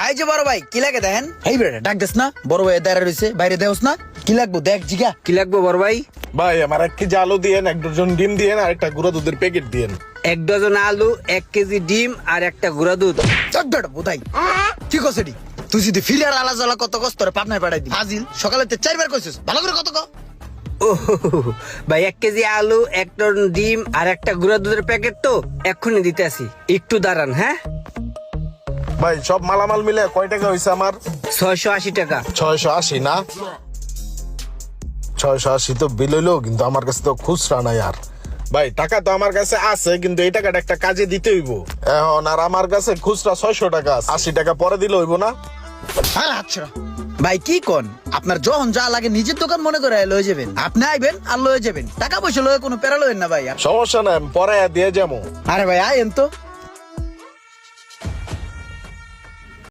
এই যে বড় ভাই কি লাগে দেখেন? এই বেটা ডাক দেস না, বড় ভাই দাঁড়া রইছে, বাইরে দেওস না। কি লাগবো দেখ জিগা। কি লাগবে বড় ভাই? ভাই আমার 1 কেজি আলু দিয়েন, 1 ডজন ডিম দিয়েন আর একটা গুঁড়া দুধের প্যাকেট দিয়েন। 1 ডজন আলু, 1 কেজি ডিম আর একটা গুঁড়া দুধ। চক বেটা বোধাই কি কসেডি? তুই যদি ফিলার আলা জ্বালা কত কষ্ট করে পাবনায় পাঠাই দি হাজিল সকালে 4বার কইছিস, ভালো করে কত ক। ও ভাই 1 কেজি আলু, 1 টন ডিম আর একটা গুঁড়া দুধের প্যাকেট তো এক্ষুনি দিতে আসি, একটু দাঁড়ান। হ্যাঁ ভাই সব মালামাল মিলে কয় টাকা হইছে আমার? 680 টাকা। 680 না? 680 তো বিল হইলো, কিন্তু আমার কাছে তো খুচরা নাই আর। ভাই টাকা তো আমার কাছে আছে, কিন্তু এই টাকাটা একটা কাজে দিতে হইব এখন। আর আমার কাছে খুচরা 600 টাকা আছে, 80 টাকা পরে দিলে হইব না? হ্যাঁ আচ্ছা ভাই কি কোন, আপনার যখন যা লাগে নিজের দোকান মনে করে লয়ে যাবেন। আপনি আইবেন আর লয়ে যাবেন, টাকা পয়সা লয়ে কোনো প্যারা লয়েন না ভাই। সমস্যা নাই, আমি পরে দিয়ে যাবো। আরে ভাই আইন তো।